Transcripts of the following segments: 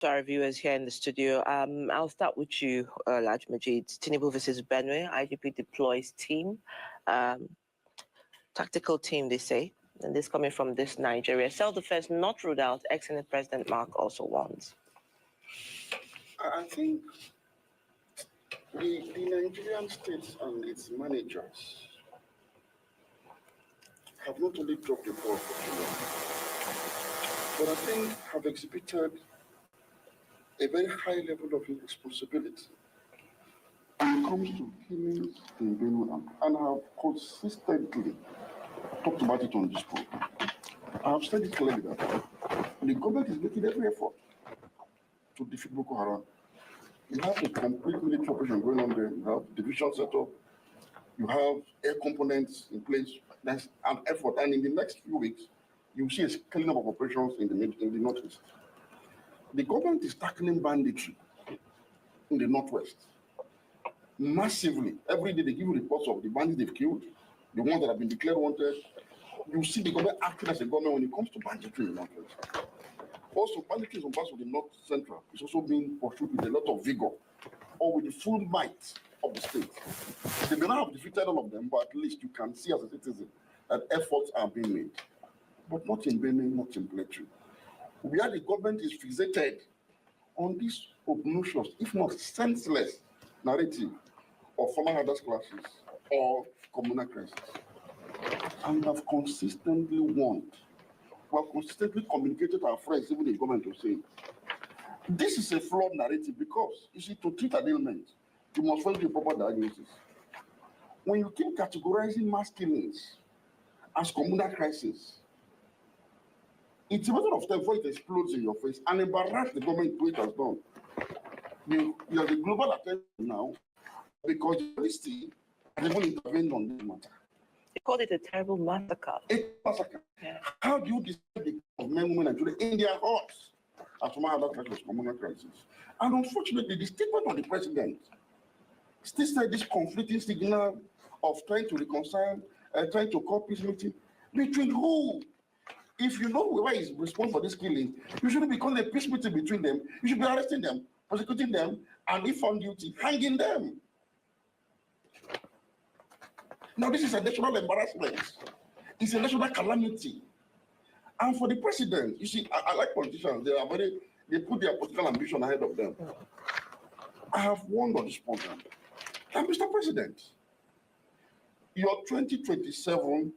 to our viewers here in the studio. I'll start with you, Laj Majid. Tinubu versus Benue, IGP deploys team, tactical team, they say. And this coming from this Nigeria. Self-defense not ruled out, ex-Senate President Mark also warns. I think the Nigerian state and its managers have not only dropped the ball for too long, but I think have exhibited a very high level of responsibility when it comes to killings in Benue and have consistently talked about it on this program. I have said it clearly that the government is making every effort to defeat Boko Haram. You have a complete military operation going on there. You have division set up. You have air components in place. There's an effort. And in the next few weeks, you'll see a scaling up of operations in the northeast. The government is tackling banditry in the northwest massively. Every day they give you reports of the bandits they've killed, the ones that have been declared wanted. You see the government acting as a government when it comes to banditry in the northwest. Also, banditry in some parts of the north central is also being pursued with a lot of vigor or with the full might of the state. They may not have defeated all of them, but at least you can see as a citizen that efforts are being made. But not in Benue, not in Plateau. Where the government is fixated on this obnoxious, if not senseless, narrative of former herders classes or communal crisis. And have consistently warned, we have consistently communicated to our friends, even the government, to say, this is a flawed narrative because, you see, to treat an ailment, you must first do a proper diagnosis. When you keep categorizing mass killings as communal crisis, it's a matter of time before it explodes in your face and embarrass the government the way it has done. You have the global attention now because the policy has even intervened on this matter. They called it a terrible massacre. A massacre. Yeah. How do you describe the of men, women, and children in their hearts as one other crisis, communal crisis? And unfortunately, the statement of the president still said this conflicting signal of trying to reconcile, trying to call peace meeting between who? If you know whoever is responsible for this killing, you shouldn't be calling a peace meeting between them. You should be arresting them, prosecuting them, and if found guilty, hanging them. Now, this is a national embarrassment. It's a national calamity. And for the president, you see, I like politicians. They put their political ambition ahead of them. I have warned on this program. And Mr. President, your 2027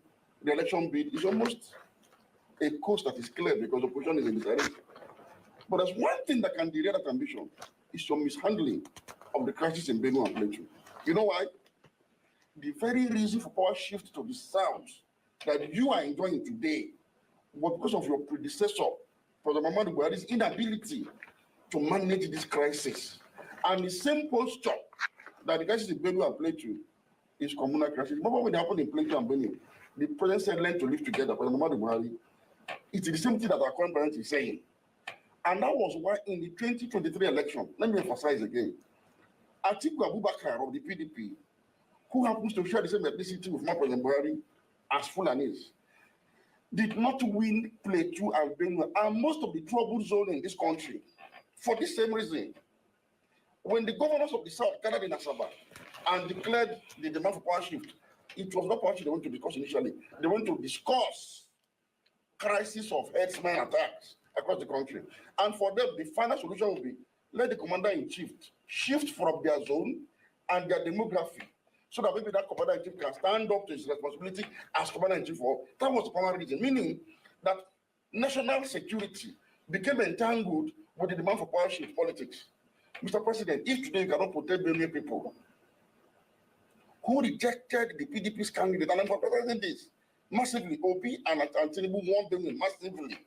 re-election bid is almost a course that is clear because the opposition is in this direction. But there's one thing that can derail that ambition is your mishandling of the crisis in Benue and Plateau. You know why? The very reason for power shift to the south that you are enjoying today was because of your predecessor, President Muhammadu Buhari's inability to manage this crisis. And the same posture that the crisis in Benue and Plateau is communal crisis. Remember when it happened in Plateau and Benue? The president said, learn to live together. President Muhammadu Buhari, it's the same thing that our current president is saying. And that was why in the 2023 election, let me emphasize again, Atiku Abubakar of the PDP, who happens to share the same ethnicity with President Buhari as Fulanis, did not win Plateau and Benue and most of the trouble zone in this country for this same reason. When the governors of the South gathered in Asaba and declared the demand for power shift, it was not power shift they went to discuss initially. They went to discuss crisis of herdsmen attacks across the country. And for them, the final solution will be let the commander-in-chief shift from their zone and their demography so that maybe that commander-in-chief can stand up to his responsibility as commander-in-chief. That was the primary reason, meaning that national security became entangled with the demand for power shift politics. Mr. President, if today you cannot protect Benue people who rejected the PDP's candidate, and I'm representing this massively, Obi and Tinubu won Benue massively.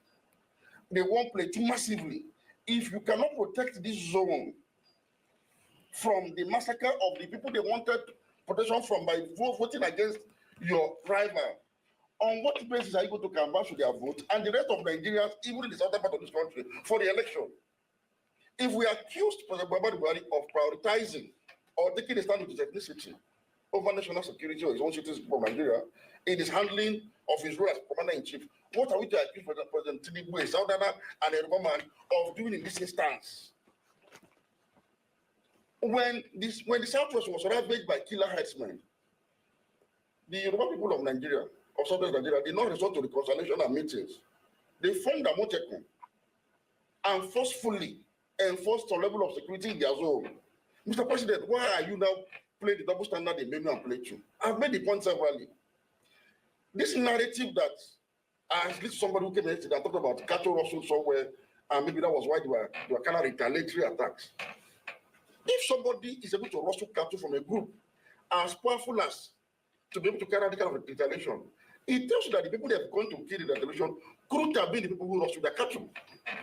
They won Plateau massively. If you cannot protect this zone from the massacre of the people they wanted protection from by voting against your rival, on what basis are you going to canvass with their vote and the rest of Nigerians, even in the southern part of this country, for the election? If we accused President Muhammadu Buhari of prioritizing or taking a stand with his ethnicity, over national security of his own citizens from Nigeria, in his handling of his role as commander-in-chief. What are we to accuse President Tinubu, a Southerner and a Yoruba of doing in this instance? When the Southwest was ravaged by killer herdsmen, the Yoruba people of Nigeria, of Southern Nigeria, did not resort to reconciliation and meetings. They formed a Motekun and forcefully enforced some level of security in their zone. Mr. President, why are you now playing the double standard in Benue and Plateau? I've made the point severally. This narrative that I listened to somebody who came yesterday and talked about cattle rustled somewhere, and maybe that was why they were kind of retaliatory attacks. If somebody is able to rustle cattle from a group as powerful as to be able to carry out the kind of retaliation, it tells you that the people that have gone to kill the retaliation couldn't have been the people who rustled their cattle.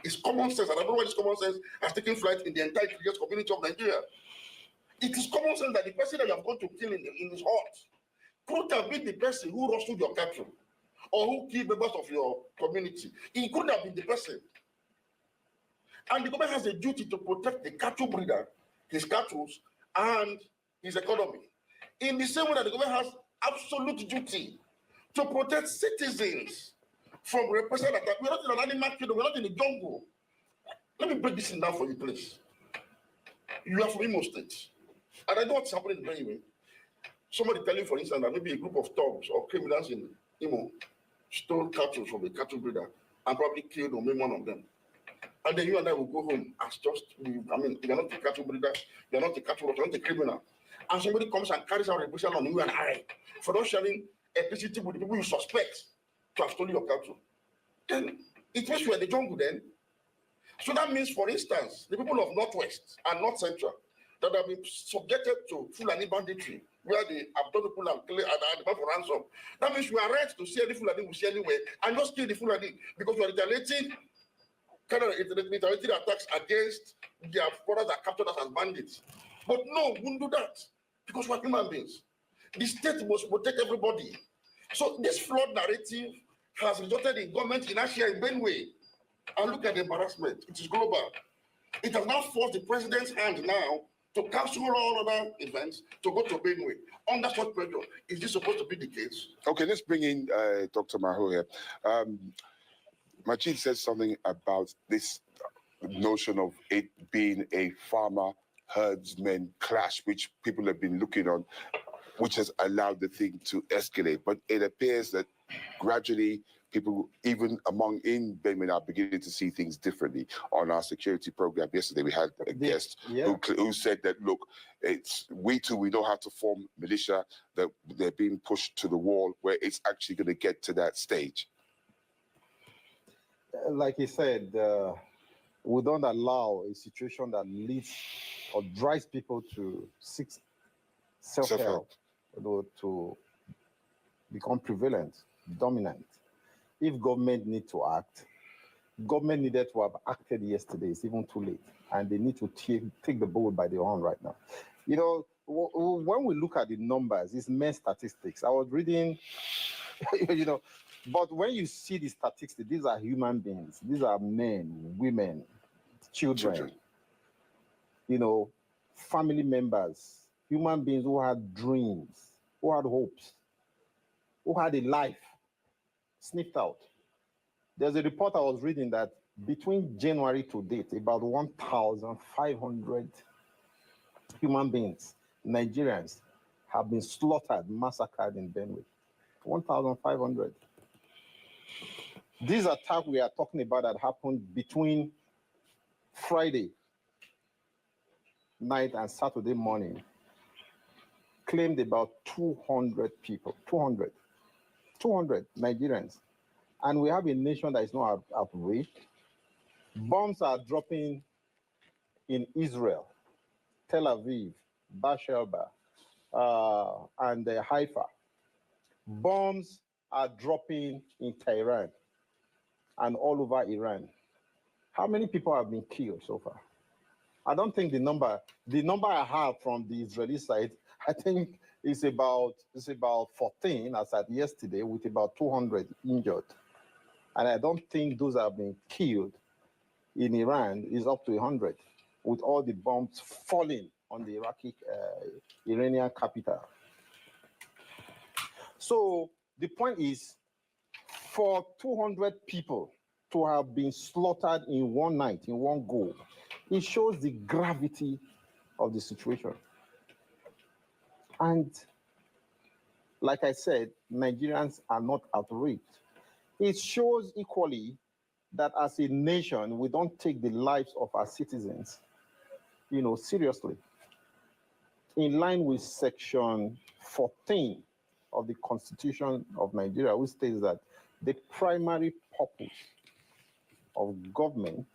It's common sense, and I don't know why this common sense has taken flight in the entire religious community of Nigeria. It is common sense that the person that you have gone to kill in his heart could have been the person who rustled your cattle or who killed members of your community. It could have been the person. And the government has a duty to protect the cattle breeder, his cattle, and his economy. In the same way that the government has absolute duty to protect citizens from repressive attack. We're not in an animal kingdom, we're not in the jungle. Let me break this thing down for you, please. You are from Imo State. And I know what's happening in Benue. Somebody tell you, for instance, that maybe a group of thugs or criminals in Imo stole cattle from a cattle breeder and probably killed or maimed one of them. And then you and I will go home as just, you're not a cattle breeder, you're not a cattle breeder, you're not a criminal. And somebody comes and carries out a repression on you and I for not sharing electricity with the people you suspect to have stolen your cattle. Then it means you're in the jungle then. So that means, for instance, the people of Northwest and North Central that have been subjected to Fulani banditry, where they abduct people and demand for ransom. That means you are right to see any Fulani we see anywhere and just kill the Fulani because you are retaliating attacks against their brothers that captured us as bandits. But no, we won't do that because we're human beings. The state must protect everybody. So this flawed narrative has resulted in government inertia in Benue. And look at the embarrassment. It is global. It has now forced the president's hand now to cancel all other events to go to Benue. Under such pressure, is this supposed to be the case? Okay, let's bring in Dr. Maho here. Majid said something about this notion of it being a farmer-herdsman clash, which people have been looking on, which has allowed the thing to escalate. But it appears that gradually people, even in Benue, are beginning to see things differently. On our security program yesterday, we had a guest who said that, look, we know how to form militia, that they're being pushed to the wall where it's actually going to get to that stage. Like he said, we don't allow a situation that leads or drives people to seek self-help to become prevalent, dominant. If government need to act, government needed to have acted yesterday. It's even too late. And they need to take the bull by the horn right now. You know, when we look at the numbers, it's mere statistics. I was reading, you know, but when you see the statistics, these are human beings. These are men, women, children. You know, family members, human beings who had dreams, who had hopes, who had a life sniffed out. There's a report I was reading that between January to date, about 1,500 human beings, Nigerians, have been slaughtered, massacred in Benue. 1,500. This attack we are talking about that happened between Friday night and Saturday morning claimed about 200 people, 200 Nigerians. And we have a nation that is not outraged. Bombs are dropping in Israel, Tel Aviv, Beersheba, and Haifa. Bombs are dropping in Tehran and all over Iran. How many people have been killed so far? I don't think the number I have from the Israeli side, I think it's about 14 as at yesterday, with about 200 injured. And I don't think those have been killed in Iran is up to 100, with all the bombs falling on the Iranian capital. So the point is, for 200 people to have been slaughtered in one night, in one go, it shows the gravity of the situation. And like I said, Nigerians are not outraged. It shows equally that as a nation, we don't take the lives of our citizens, seriously. In line with Section 14 of the Constitution of Nigeria, which states that the primary purpose of government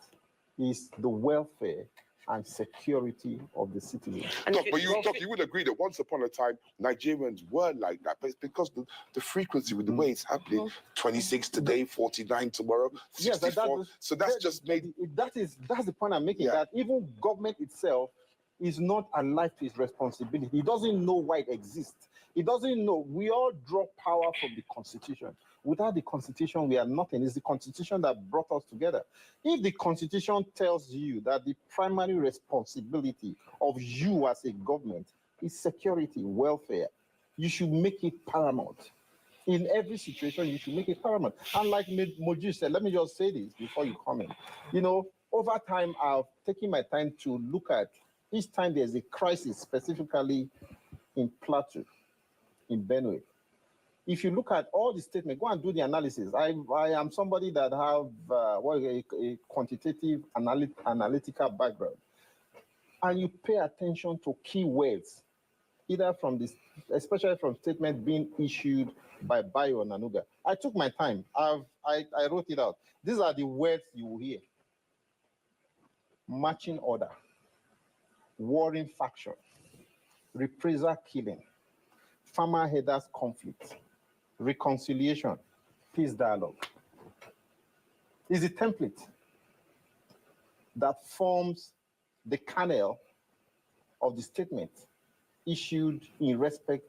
is the welfare and security of the citizens. Doc, but you would agree that once upon a time, Nigerians were like that, but it's because the frequency with the way it's happening, 26 today, 49 tomorrow, 64. Yes, so that's just made... That's the point I'm making, that even government itself is not alive to its responsibility. It doesn't know why it exists. It doesn't know. We all draw power from the Constitution. Without the Constitution, we are nothing. It's the Constitution that brought us together. If the Constitution tells you that the primary responsibility of you as a government is security, welfare, you should make it paramount. In every situation, you should make it paramount. And like Moji said, let me just say this before you comment. Over time, I've taken my time to look at each time there's a crisis, specifically in Plateau, in Benue. If you look at all the statements, go and do the analysis. I am somebody that have a quantitative analytical background. And you pay attention to key words, either from this, especially from statement being issued by Bayo Nanuga. I took my time. I wrote it out. These are the words you will hear. Marching order, warring faction, reprisal killing, farmer headers conflict, reconciliation, peace dialogue. Is a template that forms the kernel of the statement issued in respect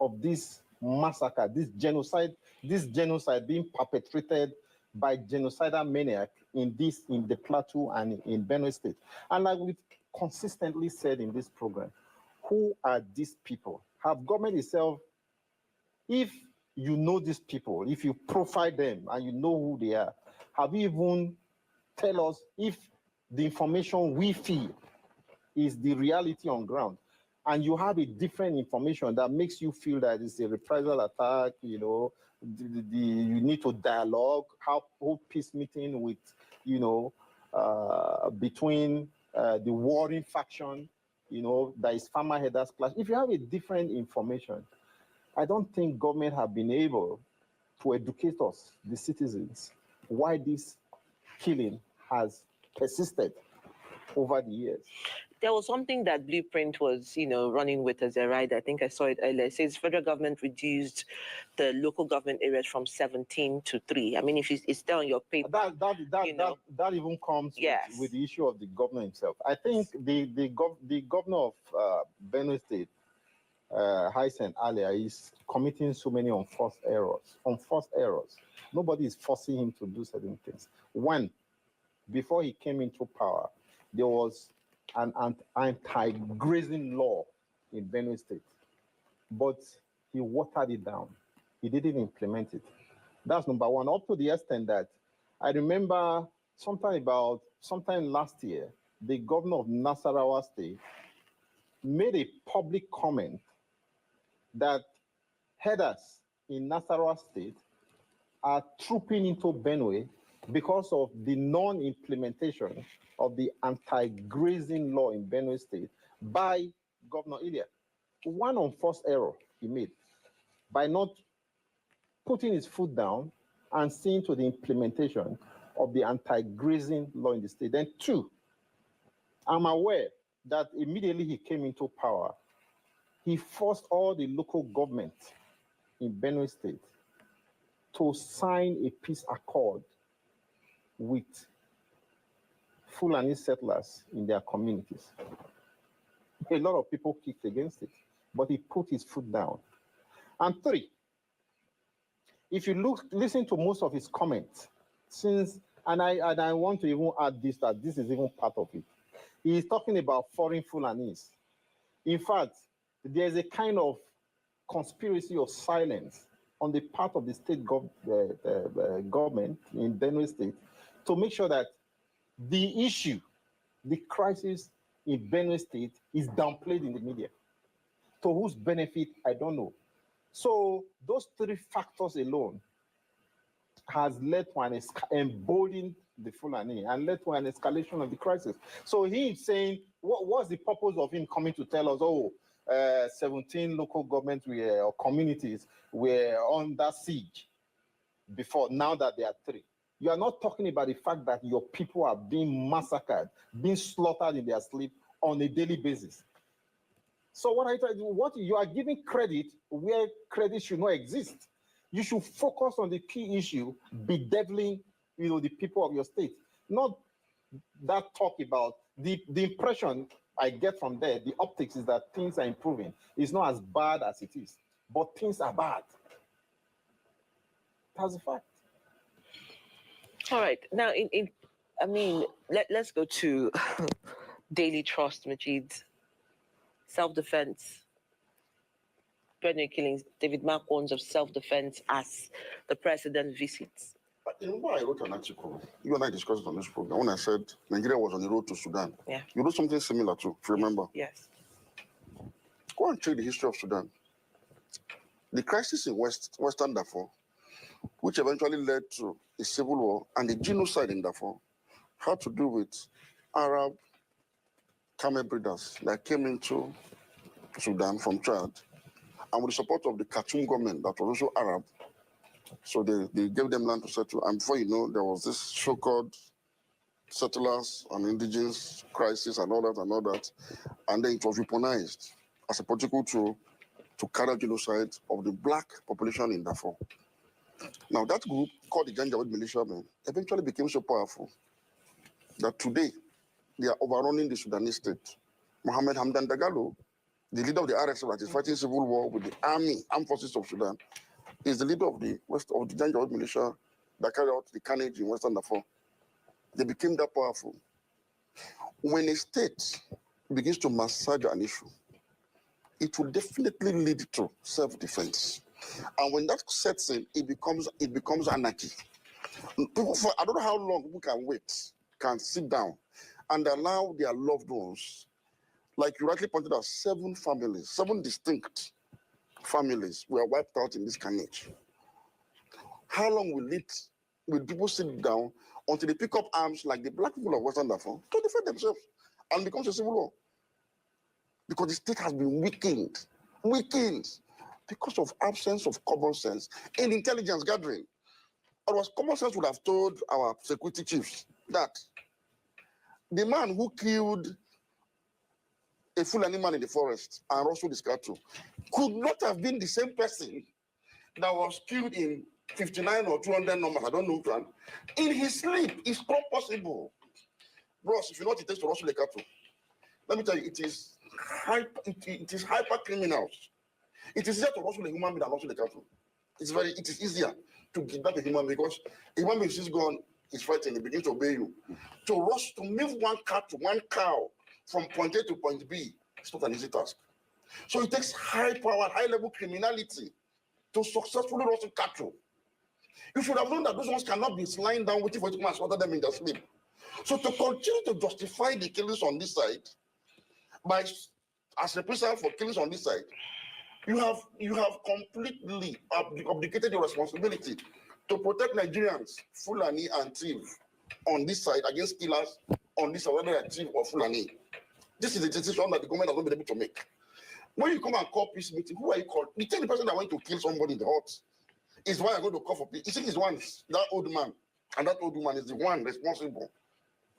of this massacre, this genocide being perpetrated by genocidal maniac in the Plateau and in Benue State. And like we've consistently said in this program, who are these people? Have government itself, if you know these people, if you profile them and you know who they are, have you even tell us if the information we feel is the reality on ground, and you have a different information that makes you feel that it's a reprisal attack, you need to dialogue, hold peace meeting with, between the warring faction, that is farmer headers clash. If you have a different information, I don't think government have been able to educate us, the citizens, why this killing has persisted over the years. There was something that Blueprint was, running with as a ride. I think I saw it earlier. It says federal government reduced the local government areas from 17 to 3. I mean, if it's there on your paper, that even comes with the issue of the governor himself. I think the governor of Benue State, Hysen earlier, is committing so many unforced errors. Nobody is forcing him to do certain things. One, before he came into power, there was an anti-grazing law in Benue State, but he watered it down. He didn't implement it. That's number one, up to the extent that I remember sometime last year, the governor of Nasarawa State made a public comment that headers in Nasarawa State are trooping into Benue because of the non-implementation of the anti-grazing law in Benue State by Governor Ilya. One unforced error he made by not putting his foot down and seeing to the implementation of the anti-grazing law in the state. Then two, I'm aware that immediately he came into power, he forced all the local government in Benue State to sign a peace accord with Fulani settlers in their communities. A lot of people kicked against it, but he put his foot down. And three, if you listen to most of his comments, and I want to even add this, that this is even part of it. He is talking about foreign Fulanis. In fact, there's a kind of conspiracy of silence on the part of the state government in Benue State to make sure that the issue, the crisis in Benue State is downplayed in the media. To whose benefit, I don't know. So those three factors alone has led to an emboldened the Fulani and led to an escalation of the crisis. So he's saying, what's the purpose of him coming to tell us, 17 local governments or communities were under siege before, now that there are 3. You are not talking about the fact that your people are being massacred, being slaughtered in their sleep on a daily basis. So what you are giving credit where credit should not exist. You should focus on the key issue, bedeviling, the people of your state. Not that talk about the impression I get from there, the optics is that things are improving. It's not as bad as it is, but things are bad. That's a fact. All right. Now, let's go to daily trust, Majid. Self-defense. Benue killings. David Mark warns of self-defense as the president visits. I wrote an article. You and I discussed it on this program when I said Nigeria was on the road to Sudan. Yeah. You wrote something similar too, if you remember. Yes. Go and check the history of Sudan. The crisis in Western Darfur, which eventually led to a civil war and the genocide in Darfur, had to do with Arab camel breeders that came into Sudan from Chad, and with the support of the Khartoum government that was also Arab. So they gave them land to settle. And before you know, there was this so-called settlers and indigenous crisis and all that. And then it was weaponized as a political tool to carry out genocide of the black population in Darfur. Now that group, called the Janjaweed militiamen, eventually became so powerful that today they are overrunning the Sudanese state. Mohammed Hamdan Dagalo, the leader of the RSF that is fighting civil war with the armed forces of Sudan, is the leader of the Janjaweed militia that carried out the carnage in Western Darfur. They became that powerful. When a state begins to massage an issue, it will definitely lead to self-defense. And when that sets in, it becomes anarchy. People, I don't know how long people can sit down and allow their loved ones, like you rightly pointed out, 7 distinct families were wiped out in this carnage. How long will people sit down until they pick up arms like the black people of Western Darfur to defend themselves and becomes a civil war? Because the state has been weakened because of absence of common sense in intelligence gathering. Otherwise, common sense would have told our security chiefs that the man who killed a Fulani man in the forest and rustled his cattle could not have been the same person that was killed in 59 or 200 numbers, I don't know, in his sleep. It's not possible. Bros, if you know what it takes to rustle a cattle, let me tell you, it is hyper criminals. It is easier to rustle a human being than rustle a cattle. It is easier to kidnap a human being because a human being is gone, he's fighting, he begins to obey you. To move one cow from point A to point B, it's not an easy task. So it takes high-powered, high-level criminality to successfully rustle cattle. You should have known that those ones cannot be lying down waiting for you to come and slaughter them in their sleep. So to continue to justify the killings on this side, as a reprisal for killings on this side, you have completely abdicated your responsibility to protect Nigerians, Fulani and Thief, on this side against killers on this side, whether they're Thief or Fulani. This is a decision that the government has not been able to make. When you come and call peace meeting, who are you calling? You tell the person that went to kill somebody in the hut is why I'm going to call for peace. You think it's one, that old man, and that old woman is the one responsible.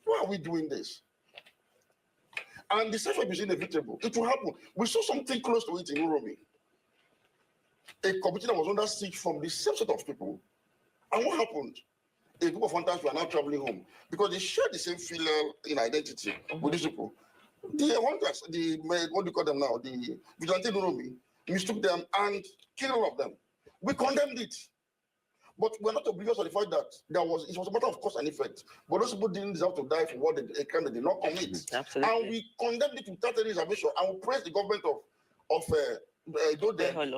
Why are we doing this? And the self-help is inevitable. It will happen. We saw something close to it in Uromi. A community that was under siege from the same set of people. And what happened? A group of hunters were now traveling home because they share the same filial in identity with these people. The hunters, what do you call them now? The vigilante Uromi mistook them and killed all of them. We condemned it. But we're not oblivious to the fact that it was a matter of cause and effect. But those people didn't deserve to die for a crime they did not commit. Absolutely. And we condemned it without any reservation. And we praise the government of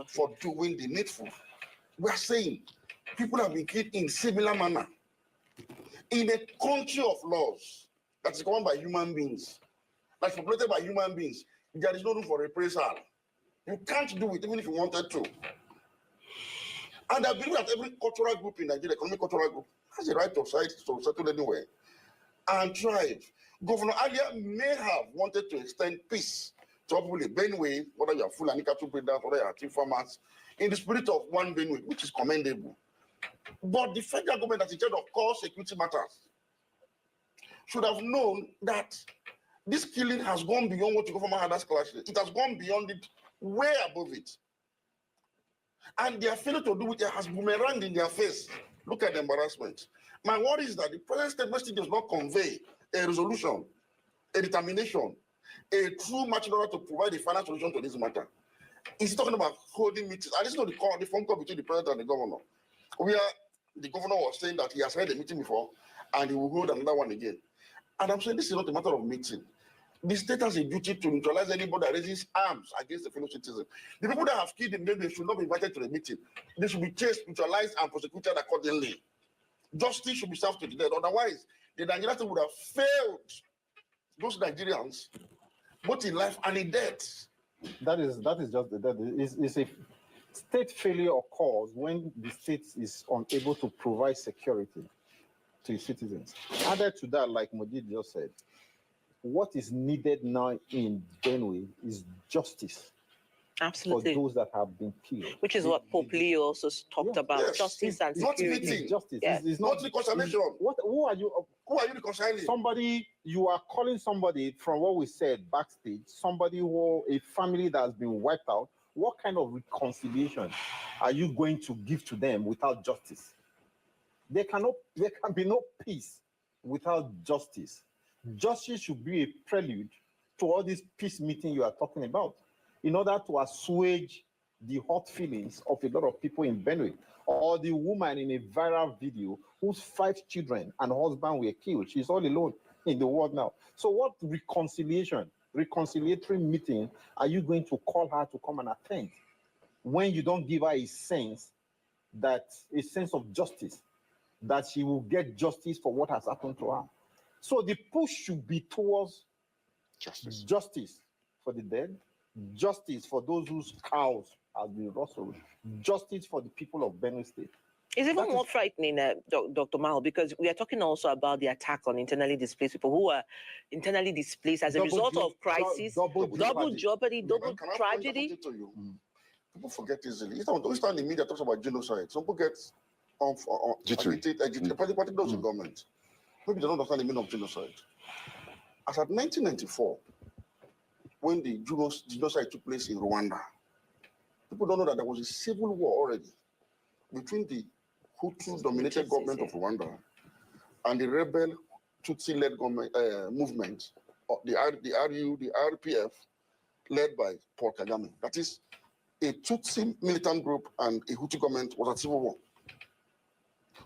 for doing the needful. We are saying people have been killed in similar manner. In a country of laws that is governed by human beings, that's populated by human beings, there is no room for reprisal. You can't do it even if you wanted to. And I believe that every cultural group in Nigeria, economic cultural group, has a right to settle anywhere and thrive. Governor Alia may have wanted to extend peace to people in Benue, whether you are Fulani cattle breeders, whether you are tea farmers, in the spirit of one Benue, which is commendable. But the federal government, that in charge of core security matters, should have known that this killing has gone beyond what you go from Mahadas clash. It has gone beyond it, way above it. And their failure to do it has boomeranged in their face. Look at the embarrassment. My worry is that the present statement still does not convey a resolution, a determination, a true match in order to provide a final solution to this matter. He's talking about holding meetings. I listened to the phone call between the president and the governor, where the governor was saying that he has had a meeting before and he will hold another one again. And I'm saying this is not a matter of meeting. The state has a duty to neutralize anybody that raises arms against the fellow citizen. The people that have killed him, they should not be invited to the meeting. They should be chased, neutralized, and prosecuted accordingly. Justice should be served to the dead. Otherwise, the Nigerians would have failed those Nigerians, both in life and in death. That is just it's a state failure occurs when the state is unable to provide security to its citizens. Added to that, like Modid just said, what is needed now in Benue is justice. Absolutely. For those that have been killed. Which is what Pope Leo also talked about, yes, justice and security. Not justice. Yes. It's not reconciliation. Who are you? Who are you reconciling? Somebody, you are calling somebody, from what we said backstage, somebody who, a family that has been wiped out. What kind of reconciliation are you going to give to them without justice? There can be no peace without justice. Justice should be a prelude to all this peace meeting you are talking about, in order to assuage the hot feelings of a lot of people in Benue, or the woman in a viral video whose 5 children and husband were killed. She's all alone in the world now. So what reconciliatory meeting are you going to call her to come and attend when you don't give her a sense of justice, that she will get justice for what has happened to her? So the push should be towards justice for the dead, justice for those whose cows have been rustled, justice for the people of Benue State. It's even more frightening, Dr. Mal, because we are talking also about the attack on internally displaced people who are internally displaced as a result of crisis, double jeopardy, double tragedy. People forget easily. Don't start in the media talks about genocide. Some people get agitated, particularly those in government. Maybe they don't understand the meaning of genocide. As at 1994, when the genocide took place in Rwanda, people don't know that there was a civil war already between the Hutu-dominated government of Rwanda and the rebel Tutsi-led government movement, the RPF, led by Paul Kagame. That is, a Tutsi militant group and a Hutu government was at civil war.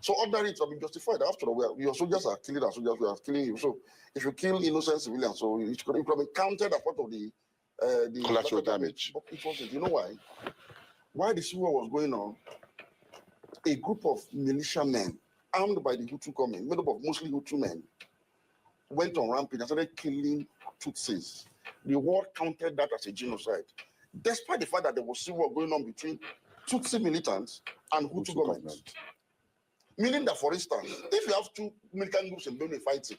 So ordinarily it will be justified. After all, your soldiers are killing our soldiers, we are killing you. So if you kill innocent civilians, so it could have been counted as part of the collateral damage. But it wasn't. You know why? While the civil war was going on, a group of militiamen armed by the Hutu government, made up of mostly Hutu men, went on rampage and started killing Tutsis. The world counted that as a genocide, despite the fact that there was civil war going on between Tutsi militants and Hutu government. Meaning that, for instance, if you have 2 militant groups in Benue fighting,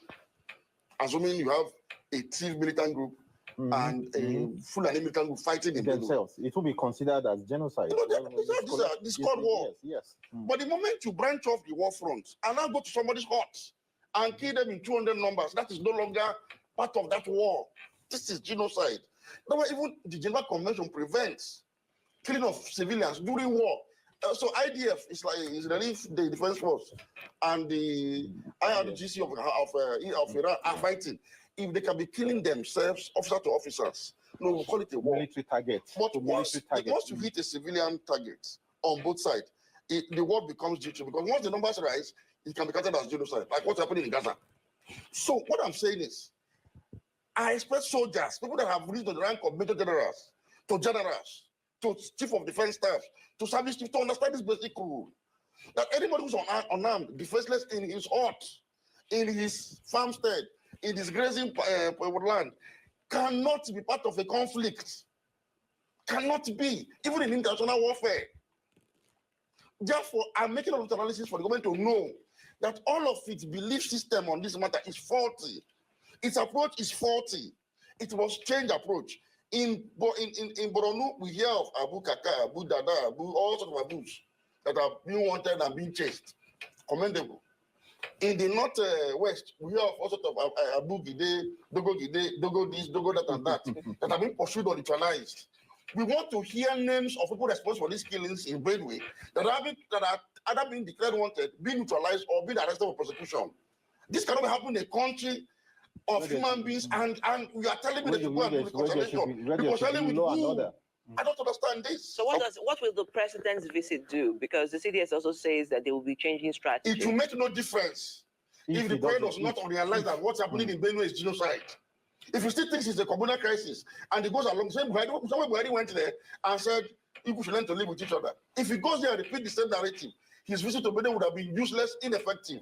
assuming you have a thief militant group and a Fulani militant group fighting in themselves, it will be considered as genocide. You know, this Cold War. Yes. But the moment you branch off the war front and now go to somebody's hut and kill them in 200 numbers, that is no longer part of that war. This is genocide. Now, even the Geneva Convention prevents killing of civilians during war. So IDF is like the Defense Force and the IRGC of Iran are fighting. If they can be killing themselves, officer to officers, no, we'll call it a war. Military target. But once you hit a civilian target on both sides, the war becomes due because once the numbers rise, it can be counted as genocide, like what's happening in Gaza. So what I'm saying is, I expect soldiers, people that have reached the rank of major generals, to generals, to chief of defense staff, to service chief, to understand this basic rule. That anybody who's unarmed, defenseless in his hut, in his farmstead, in his grazing land, cannot be part of a conflict. Cannot be, even in international warfare. Therefore, I'm making an analysis for the government to know that all of its belief system on this matter is faulty. Its approach is faulty. It must change approach. In Borno, we hear of Abu Kaka, Abu Dada, Abu, all sorts of Abus that are being wanted and being chased. Commendable. In the northwest, we hear of all sorts of Abu Gide, Dogo this, Dogo that, and that, that are being pursued or neutralized. We want to hear names of people responsible for these killings in Benue that are either being declared wanted, being neutralized, or being arrested for prosecution. This cannot happen in a country of human beings, and we are telling me that people are doing reconciliation. Reconciling with who? I don't understand this. So what will the president's visit do? Because the CDS also says that they will be changing strategy. It will make no difference if the president does not realize that what's happening in Benue is genocide. If he still thinks it's a communal crisis and he goes along, somebody went there and said people should learn to live with each other. If he goes there and repeats the same narrative, his visit to Benue would have been useless, ineffective,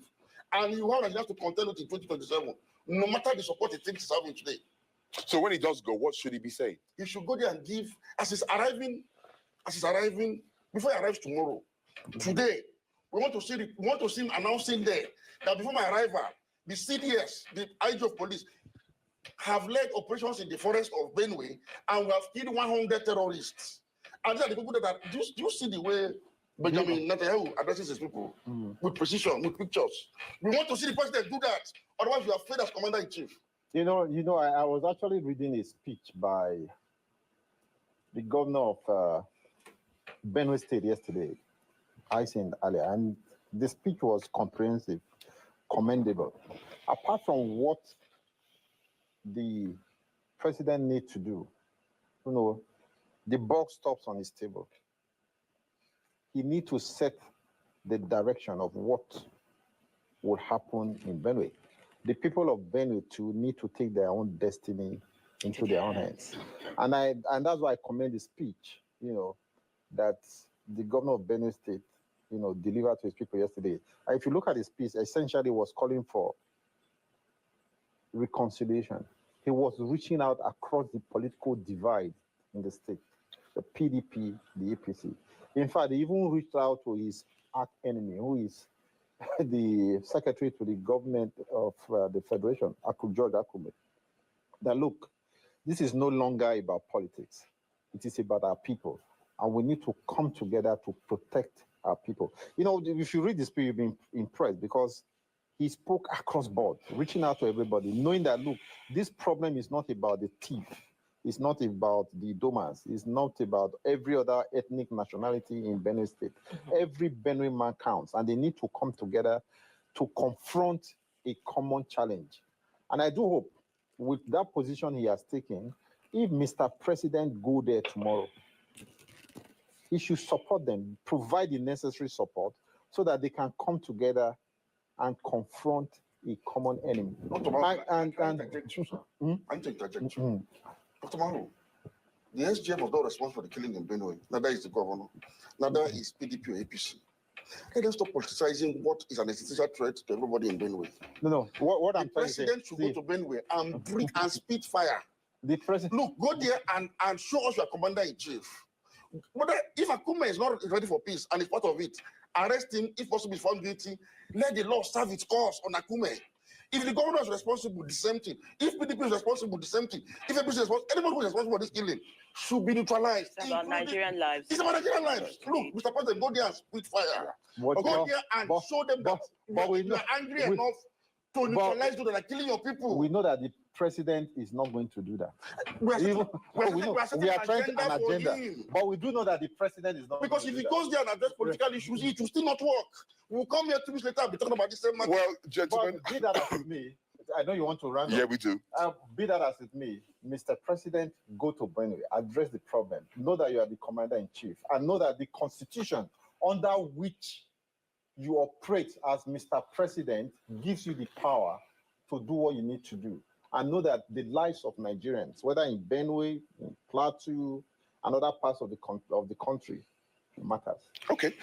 and he will have to contend with in 2027, no matter the support he thinks he's having today. So when he does go, what should he be saying? He should go there and give, as he's arriving, before he arrives tomorrow, today, we want to see him announcing there that before my arrival, the CDS, the IG of police, have led operations in the forest of Benue, and we have killed 100 terrorists. And these are the people that are, do you see the way Benjamin Netanyahu addresses his people? With precision, with pictures. We want to see the president do that, otherwise we are failed as commander-in-chief. I was actually reading a speech by the governor of Benue State yesterday, Aysin Ali, and the speech was comprehensive, commendable. Apart from what the president needs to do, the buck stops on his table. He needs to set the direction of what would happen in Benue. The people of Benue too need to take their own destiny into their own hands. And that's why I commend the speech, that the governor of Benue State, delivered to his people yesterday. And if you look at his speech, essentially was calling for reconciliation. He was reaching out across the political divide in the state, the PDP, the APC. In fact, he even reached out to his arch enemy, who is the secretary to the government of the Federation, George Akume, that look, this is no longer about politics. It is about our people. And we need to come together to protect our people. If you read this speech, you'll be impressed because he spoke across board, reaching out to everybody, knowing that, look, this problem is not about the thief. It's not about the Domas. It's not about every other ethnic nationality in Benue State. Every Benue man counts, and they need to come together to confront a common challenge. And I do hope, with that position he has taken, if Mr. President go there tomorrow, he should support them, provide the necessary support so that they can come together and confront a common enemy. Tomorrow, the SGF was not responsible for the killing in Benue. Neither is the governor. Neither is PDP or APC. Let them stop politicizing what is an existential threat to everybody in Benue. No. What I'm trying to say, the president should go to Benue and bring and spit fire. The president. Look, go there and show us your commander-in-chief. If Akume is not ready for peace and is part of it, arrest him, if possible, found guilty. Let the law serve its course on Akume. If the governor is responsible, the same thing. If PDP is responsible, the same thing. If APC is responsible, anyone who is responsible for this killing should be neutralized. It's about Nigerian lives. It's about Nigerian lives. Look, Mr. President, go there and spit fire. Go there and show them that you are angry enough to neutralize those that are killing your people. We know that the president is not going to do that. We are trying an agenda, but we do know that the president is not. Because if he goes there and address political issues, it will still not work. We'll come here 2 weeks later and be talking about the same matter. Well, gentlemen, be that as it may, I know you want to run. Yeah, we do. Be that as it may, Mr. President, go to Benue, address the problem. Know that you are the commander-in-chief, and know that the constitution under which you operate as Mr. President gives you the power to do what you need to do. And know that the lives of Nigerians, whether in Benue, in Plateau, and other parts of the country matters. Okay.